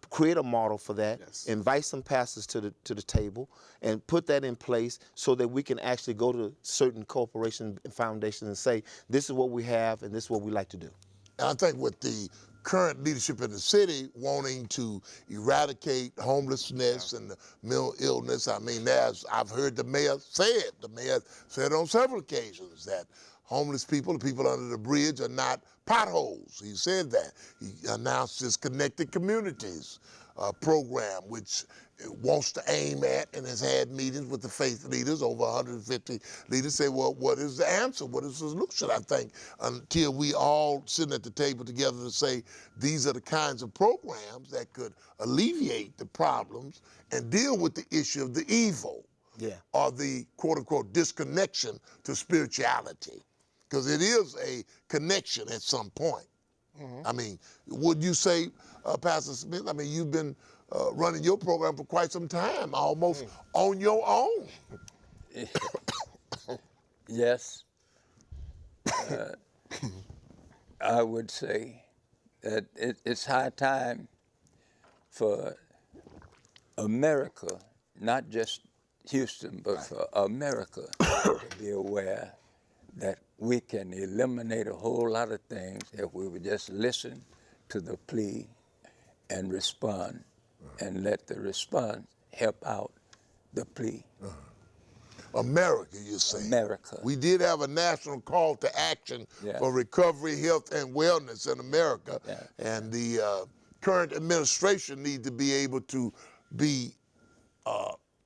[SPEAKER 2] create a model for that, invite some pastors to the table, and put that in place so that we can actually go to certain corporations and foundations and say, this is what we have and this is what we like to do.
[SPEAKER 1] And I think with the current leadership in the city wanting to eradicate homelessness and the mental illness, I mean, I've heard the mayor said on several occasions that homeless people, the people under the bridge, are not potholes. He said that. He announced his Connected Communities program, which wants to aim at and has had meetings with the faith leaders, over 150 leaders, say, well, what is the answer? What is the solution? I think until we all sitting at the table together to say these are the kinds of programs that could alleviate the problems and deal with the issue of the evil or the quote-unquote disconnection to spirituality. Because it is a connection at some point. I mean, would you say, Pastor Smith, I mean, you've been running your program for quite some time, almost on your own.
[SPEAKER 4] Yes. I would say that it's high time for America, not just Houston, but for America to be aware that we can eliminate a whole lot of things if we would just listen to the plea and respond, and let the response help out the plea.
[SPEAKER 1] America, you're saying.
[SPEAKER 4] America.
[SPEAKER 1] We did have a national call to action for recovery, health, and wellness in America.
[SPEAKER 4] Yeah.
[SPEAKER 1] And the current administration needs to be able to be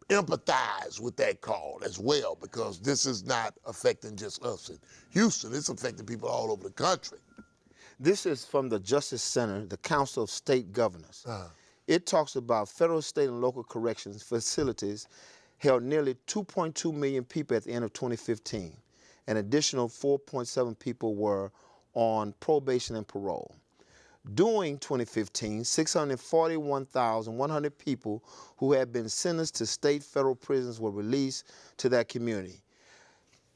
[SPEAKER 1] empathize with that call as well, because this is not affecting just us in Houston. It's affecting people all over the country.
[SPEAKER 2] This is from the Justice Center, the Council of State Governors. It talks about federal, state, and local corrections facilities held nearly 2.2 million people at the end of 2015. An additional 4.7 people were on probation and parole. During 2015, 641,100 people who had been sentenced to state federal prisons were released to that community.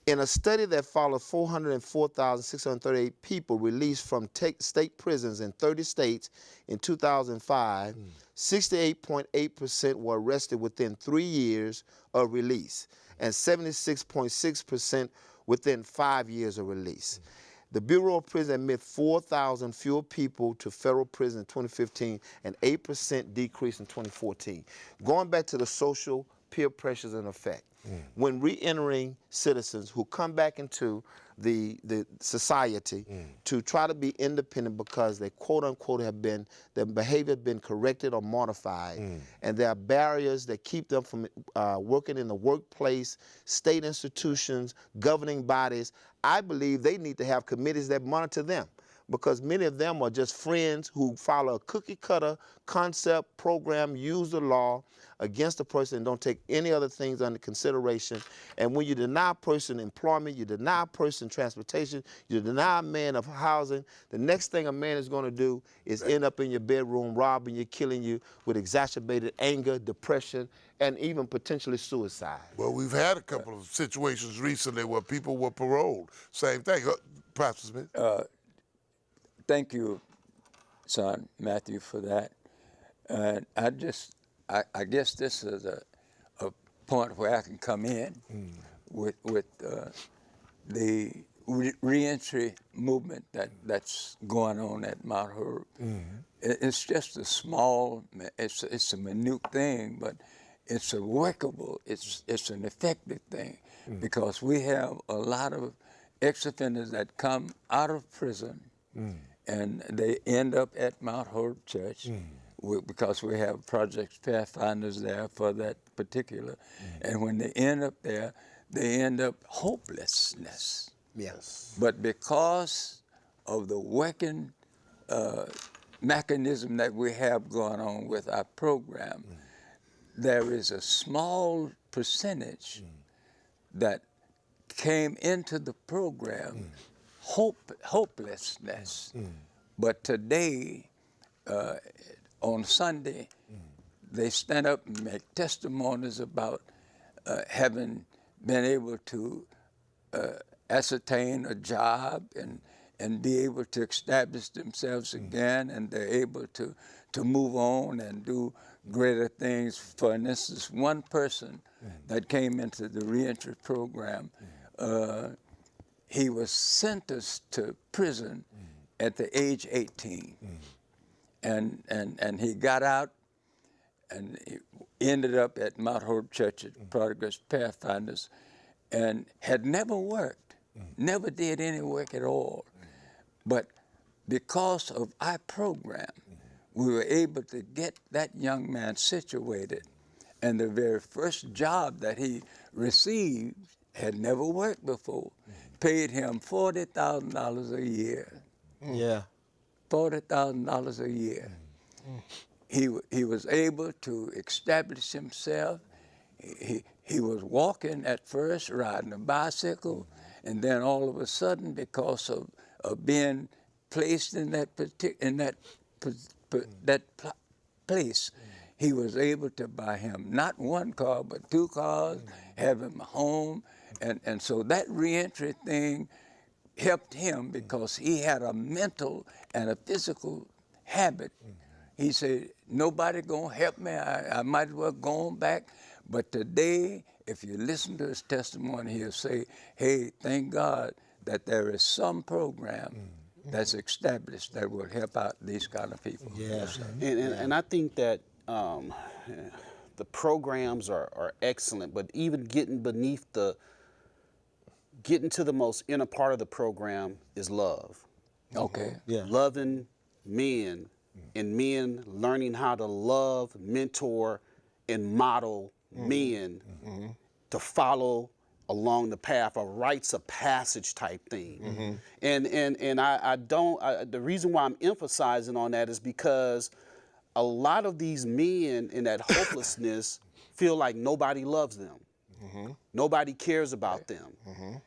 [SPEAKER 2] In a study that followed 404,638 people released from state prisons in 30 states in 2005, 68.8% were arrested within 3 years of release, and 76.6% within 5 years of release. The Bureau of Prisons admitted 4,000 fewer people to federal prison in 2015, an 8% decrease in 2014. Going back to the social peer pressures in effect. When re-entering citizens who come back into the society to try to be independent because they quote unquote their behavior has been corrected or modified, and there are barriers that keep them from working in the workplace, state institutions, governing bodies, I believe they need to have committees that monitor them, because many of them are just friends who follow a cookie-cutter concept, program, use the law against a person and don't take any other things under consideration. And when you deny a person employment, you deny a person transportation, you deny a man of housing, the next thing a man is going to do is end up in your bedroom robbing you, killing you with exacerbated anger, depression, and even potentially suicide.
[SPEAKER 1] Well, we've had a couple of situations recently where people were paroled. Same thing. Pastor Smith?
[SPEAKER 4] Thank you, son, Matthew, for that. And I guess this is a point where I can come in with the reentry movement that's going on at Mount Horeb. It's just a small, it's a minute thing, but it's a workable, it's an effective thing, because we have a lot of ex-offenders that come out of prison and they end up at Mount Horeb Church. Because we have Project Pathfinders there for that particular. And when they end up there, they end up hopelessness.
[SPEAKER 2] Yes.
[SPEAKER 4] But because of the working mechanism that we have going on with our program, there is a small percentage that came into the program hopelessness. But today, on Sunday, they stand up and make testimonies about having been able to ascertain a job and be able to establish themselves again, and they're able to move on and do greater things. For instance, one person that came into the reentry program, he was sentenced to prison at the age 18. And he got out and he ended up at Mount Horeb Church at Progress Pathfinders, and had never worked, never did any work at all. But because of our program, we were able to get that young man situated, and the very first job that he received had never worked before, paid him $40,000 a year.
[SPEAKER 2] Yeah.
[SPEAKER 4] $40,000 a year. He was able to establish himself. He was walking at first, riding a bicycle, and then all of a sudden, because of being placed in that place, he was able to buy him not one car but 2 cars, have him a home, and so that reentry thing helped him because he had a mental and a physical habit He said, nobody gonna help me. I might as well go on back. But today, if you listen to his testimony, he'll say, hey, thank God that there is some program that's established that will help out these kind of people.
[SPEAKER 2] Yes.
[SPEAKER 5] And I think that the programs are excellent, but even getting to the most inner part of the program is love.
[SPEAKER 4] Okay.
[SPEAKER 2] Yeah.
[SPEAKER 5] Loving men and men learning how to love, mentor, and model men to follow along the path, a rites of passage type thing. And I don't, the reason why I'm emphasizing on that is because a lot of these men in that hopelessness feel like nobody loves them. Nobody cares about them.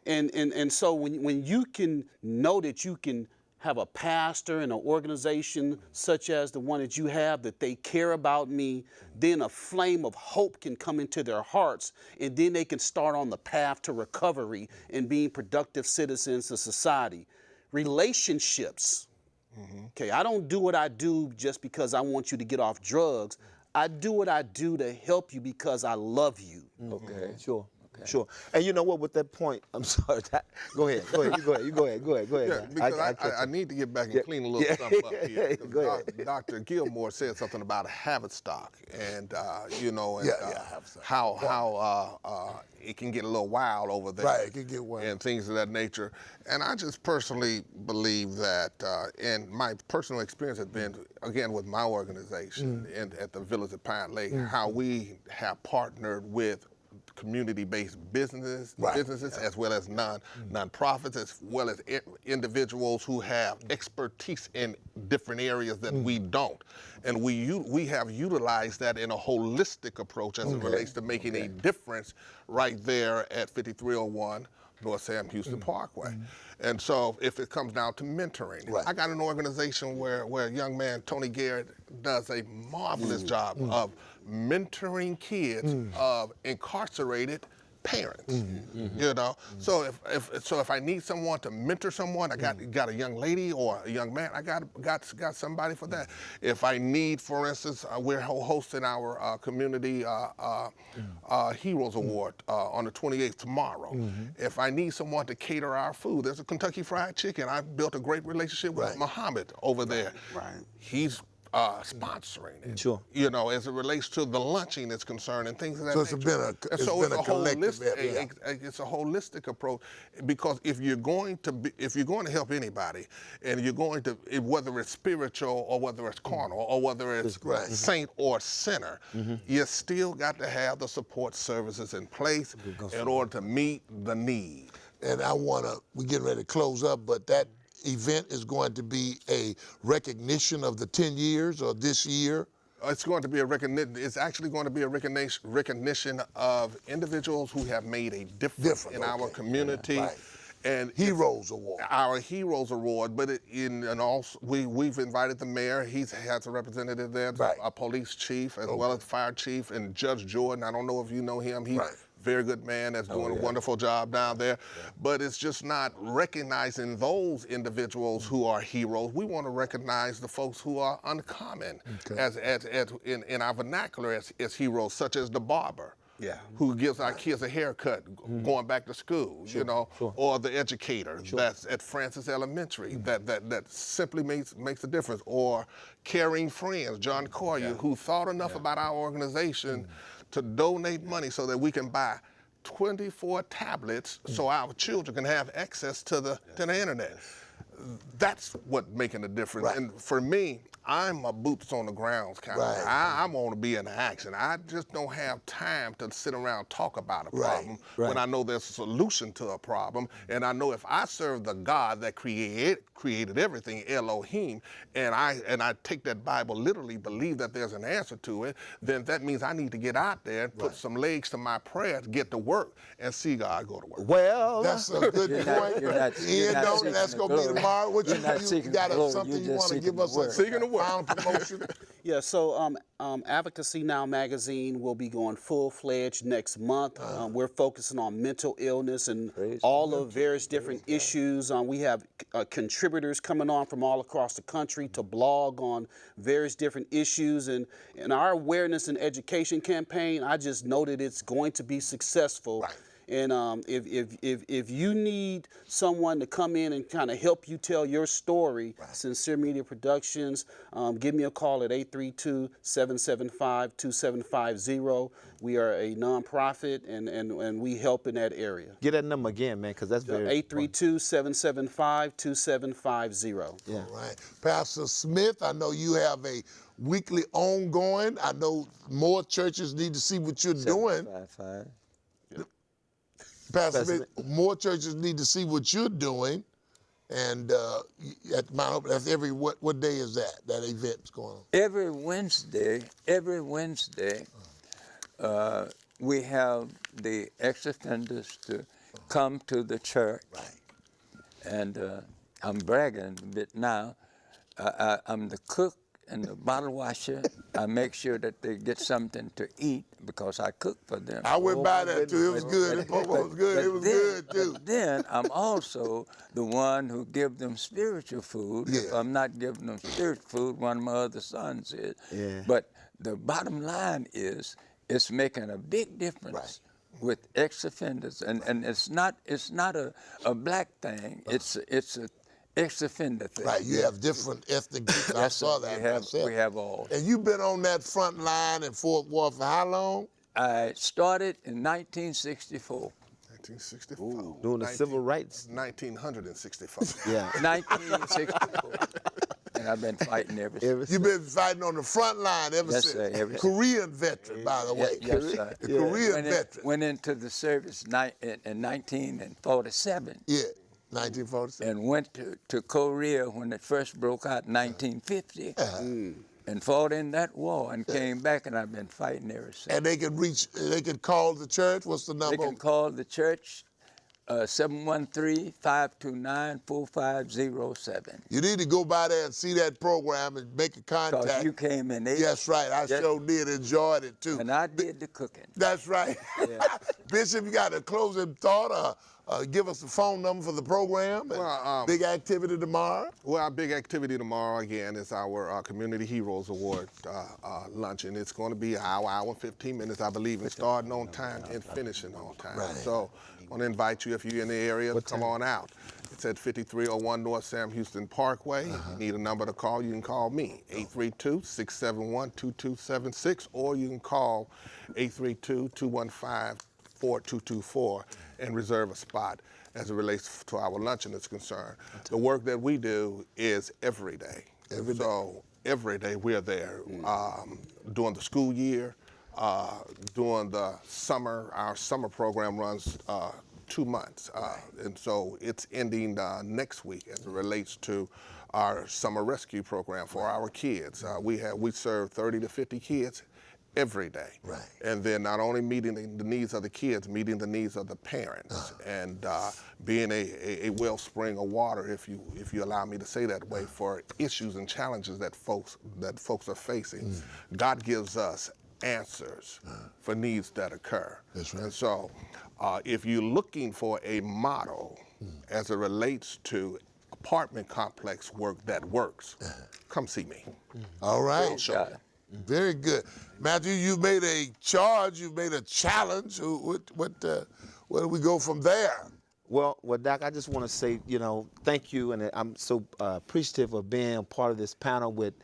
[SPEAKER 5] And so when you can know that you can have a pastor and an organization such as the one that you have, that they care about me, then a flame of hope can come into their hearts, and then they can start on the path to recovery and being productive citizens of society. Relationships. Okay, I don't do what I do just because I want you to get off drugs. I do what I do to help you because I love you.
[SPEAKER 2] Okay. Sure. Sure. And you know what? With that point, I'm sorry. Go ahead. You go ahead.
[SPEAKER 3] Yeah, because I need to get back and clean a little something up here.
[SPEAKER 2] Go ahead.
[SPEAKER 3] Dr. Gilmore said something about habit stock, and
[SPEAKER 1] habit
[SPEAKER 3] how it can get a little wild over there.
[SPEAKER 1] Right, it can get wild.
[SPEAKER 3] And things of that nature. And I just personally believe that, and my personal experience has been, again, with my organization and at the Village at Pine Lake, how we have partnered with community-based businesses as well as non-profits, as well as individuals who have expertise in different areas that we don't. And we have utilized that in a holistic approach as it relates to making a difference right there at 5301 North Sam Houston Parkway. And so if it comes down to mentoring, I got an organization where a young man, Tony Garrett, does a marvelous job of mentoring kids of incarcerated parents. You know, so if I need someone to mentor someone, I got a young lady or a young man, I got somebody for that. If I need, for instance, we're hosting our community Heroes Award on the 28th tomorrow. If I need someone to cater our food, there's a Kentucky Fried Chicken. I built a great relationship with Muhammad over there. He's sponsoring it.
[SPEAKER 2] Sure.
[SPEAKER 3] You know, as it relates to the lunching is concerned and things of that
[SPEAKER 1] So
[SPEAKER 3] nature.
[SPEAKER 1] it's been a collective effort.
[SPEAKER 3] It's a holistic approach, because if you're going to help anybody, and you're going to, whether it's spiritual or whether it's carnal or whether it's saint or sinner, you still got to have the support services in place in order to meet the need.
[SPEAKER 1] And we're getting ready to close up, but that event is going to be a recognition of the 10 years or this year?
[SPEAKER 3] It's going to be it's actually going to be a recognition of individuals who have made a difference in our community. And
[SPEAKER 1] Heroes Award.
[SPEAKER 3] Our Heroes Award, but we've invited the mayor. He has a representative there, a police chief, as well as fire chief, and Judge Jordan. I don't know if you know him. He's very good man that's doing a wonderful job down there. But it's just not recognizing those individuals who are heroes. We want to recognize the folks who are uncommon as in our vernacular as heroes, such as the barber. Who gives our kids a haircut going back to school, you know, or the educator that's at Francis Elementary that simply makes a difference, or Caring Friends, John Collier, who thought enough about our organization to donate money so that we can buy 24 tablets so our children can have access to the internet. That's what making a difference. And for me, I'm a boots on the ground kind of guy. I want to be in action. I just don't have time to sit around talk about a problem when I know there's a solution to a problem. And I know if I serve the God that created everything, Elohim, and I take that Bible literally, believe that there's an answer to it, then that means I need to get out there and put some legs to my prayer to get to work and see God go to work.
[SPEAKER 2] Well,
[SPEAKER 1] that's a good point. That's going to be tomorrow. What you got something you want to give us?
[SPEAKER 3] Seeking the word.
[SPEAKER 1] final promotion.
[SPEAKER 5] Yeah, so Advocacy Now magazine will be going full-fledged next month. We're focusing on mental illness and all of various different issues. We have contributors coming on from all across the country to blog on various different issues. And in our awareness and education campaign, I just know that it's going to be successful.
[SPEAKER 1] Right.
[SPEAKER 5] And if you need someone to come in and kind of help you tell your story, Sincere Media Productions, give me a call at 832-775-2750. We are a nonprofit, and we help in that area.
[SPEAKER 2] Get that number again, man, because that's very
[SPEAKER 5] 832-775-2750.
[SPEAKER 2] Yeah.
[SPEAKER 1] All right. Pastor Smith, I know you have a weekly ongoing. I know more churches need to see what you're doing.
[SPEAKER 2] 755.
[SPEAKER 1] Pastor Smith, more churches need to see what you're doing. And at Mount Hope, that's what day is that event's going on?
[SPEAKER 4] Every Wednesday, we have the ex-offenders to come to the church.
[SPEAKER 1] Right.
[SPEAKER 4] And I'm bragging a bit now. I'm the cook and the bottle washer. I make sure that they get something to eat because I cook for them.
[SPEAKER 1] I went by that too. It was good. The popo was good. It was good too.
[SPEAKER 4] But then I'm also the one who give them spiritual food.
[SPEAKER 1] Yeah.
[SPEAKER 4] If I'm not giving them spiritual food, one of my other sons is.
[SPEAKER 2] Yeah.
[SPEAKER 4] But the bottom line is, it's making a big difference with ex-offenders, and it's not a black thing. It's a ex-offender thing.
[SPEAKER 1] Right, you have different ethnic groups. I saw that myself.
[SPEAKER 4] We have all.
[SPEAKER 1] And you've been on that front line in Fort Worth for how long?
[SPEAKER 4] I started in 1964.
[SPEAKER 3] 1964.
[SPEAKER 2] Doing the civil rights.
[SPEAKER 3] 1964.
[SPEAKER 2] Yeah.
[SPEAKER 4] 1964. And I've been fighting ever since.
[SPEAKER 1] You've been fighting on the front line ever
[SPEAKER 4] Yes,
[SPEAKER 1] since.
[SPEAKER 4] sir, ever since.
[SPEAKER 1] Korean veteran, by the way.
[SPEAKER 4] Yes, sir.
[SPEAKER 1] The Korean veteran.
[SPEAKER 4] Went into the service in 1947.
[SPEAKER 1] Yeah, 1947.
[SPEAKER 4] And went to Korea when it first broke out in 1950. And fought in that war and came back, and I've been fighting ever since.
[SPEAKER 1] And they can call the church. What's the number?
[SPEAKER 4] They can call the church 713-529-4507.
[SPEAKER 1] You need to go by there and see that program and make a contact.
[SPEAKER 4] Because you came in 8.
[SPEAKER 1] Yes, right. I sure did. Enjoyed it too.
[SPEAKER 4] And I did the cooking.
[SPEAKER 1] That's right. Bishop, you got a closing thought? Give us the phone number for the program. And big activity tomorrow.
[SPEAKER 3] Well, our big activity tomorrow, again, is our Community Heroes Award luncheon. It's going to be an hour and 15 minutes, I believe, and starting on time and finishing on time.
[SPEAKER 1] Right.
[SPEAKER 3] So I want to invite you, if you're in the area, to come on out. It's at 5301 North Sam Houston Parkway. If you need a number to call, you can call me, 832-671-2276, or you can call 832-215-4224 and reserve a spot as it relates to our luncheon is concerned. The work that we do is every day. So every day we're there during the school year, during the summer. Our summer program runs 2 months, and so it's ending next week as it relates to our summer rescue program for our kids. We serve 30 to 50 kids every day.
[SPEAKER 1] Right.
[SPEAKER 3] And then not only meeting the needs of the kids, meeting the needs of the parents, and being a wellspring of water, if you allow me to say that way, for issues and challenges that folks are facing. God gives us answers for needs that occur.
[SPEAKER 1] That's right.
[SPEAKER 3] And so if you're looking for a model as it relates to apartment complex work that works, come see me.
[SPEAKER 1] All right.
[SPEAKER 3] Show you.
[SPEAKER 1] Very good. Matthew, you made a charge, you made a challenge. Where do we go from there?
[SPEAKER 2] Well, Doc, I just want to say, thank you, and I'm so appreciative of being a part of this panel with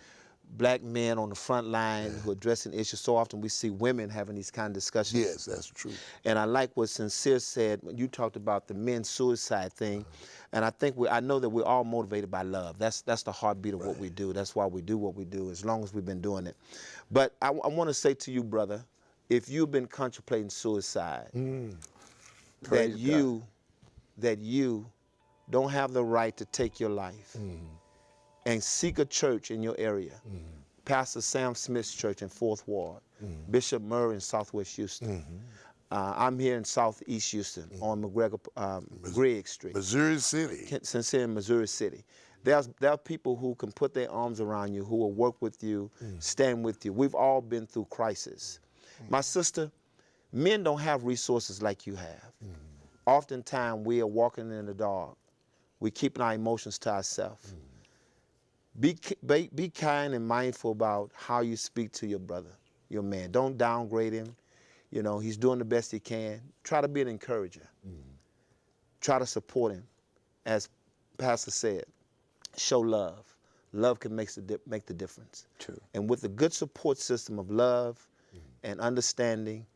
[SPEAKER 2] black men on the front line who are addressing issues. So often we see women having these kind of discussions.
[SPEAKER 1] Yes, that's true.
[SPEAKER 2] And I like what Sincere said when you talked about the men's suicide thing. And I know that we're all motivated by love. That's the heartbeat of what we do. That's why we do what we do, as long as we've been doing it. But I want to say to you, brother, if you've been contemplating suicide, that you don't have the right to take your life, and seek a church in your area. Pastor Sam Smith's church in 4th Ward, Bishop Murray in Southwest Houston. I'm here in Southeast Houston on Griggs Street.
[SPEAKER 1] Missouri City.
[SPEAKER 2] Sincere in Missouri City. there are people who can put their arms around you, who will work with you, stand with you. We've all been through crisis. My sister, men don't have resources like you have. Oftentimes we are walking in the dark. We're keeping our emotions to ourselves. Be kind and mindful about how you speak to your brother, your man. Don't downgrade him. You know, he's doing the best he can. Try to be an encourager. Try to support him. As Pastor said, show love. Love can make the difference.
[SPEAKER 4] True.
[SPEAKER 2] And with a good support system of love and understanding,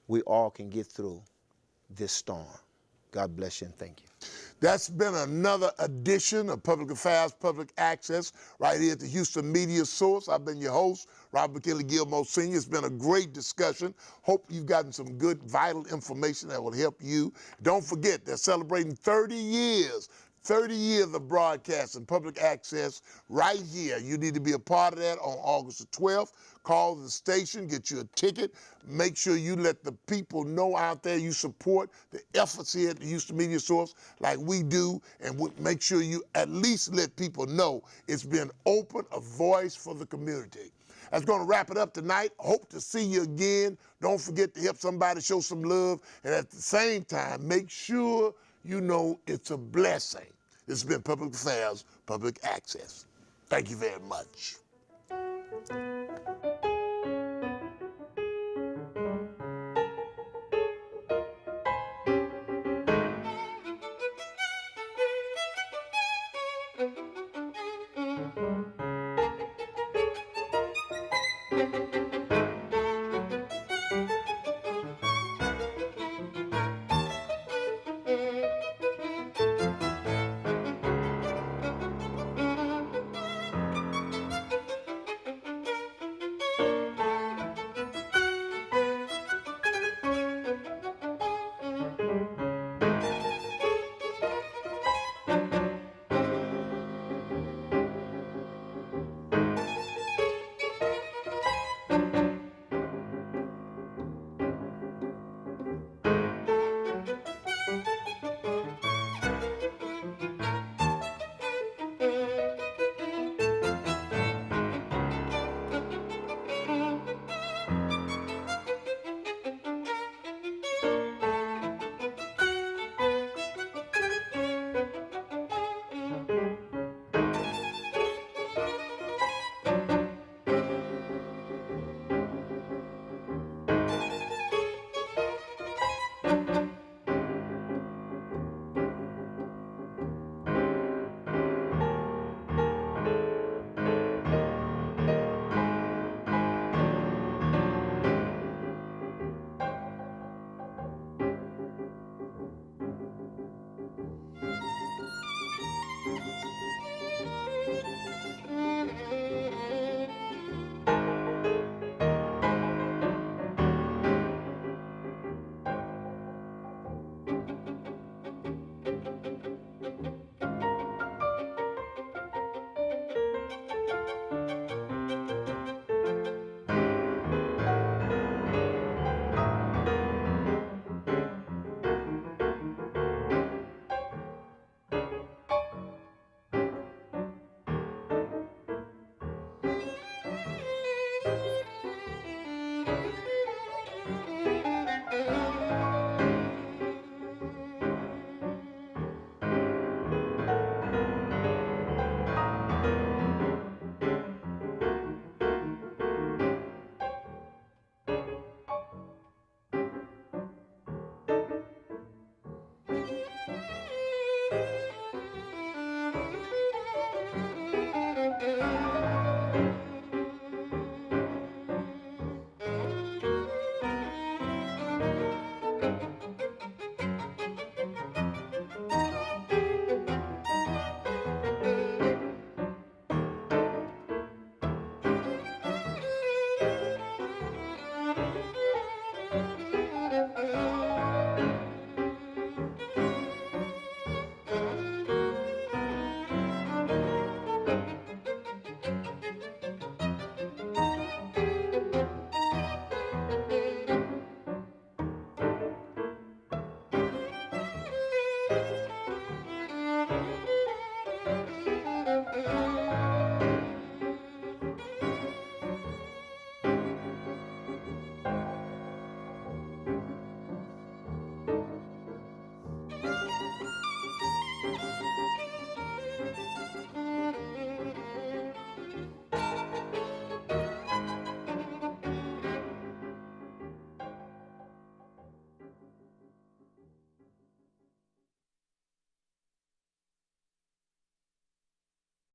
[SPEAKER 2] we all can get through this storm. God bless you and thank you.
[SPEAKER 1] That's been another edition of Public Affairs, Public Access, right here at the Houston Media Source. I've been your host, Robert McKinley Gilmore Sr. It's been a great discussion. Hope you've gotten some good, vital information that will help you. Don't forget, they're celebrating 30 years of broadcast and public access right here. You need to be a part of that on August the 12th. Call the station, get you a ticket. Make sure you let the people know out there you support the efforts here at the Houston Media Source like we do, and make sure you at least let people know it's been open, a voice for the community. That's going to wrap it up tonight. Hope to see you again. Don't forget to help somebody, show some love, and at the same time, make sure you know it's a blessing. This has been Public Affairs, Public Access. Thank you very much.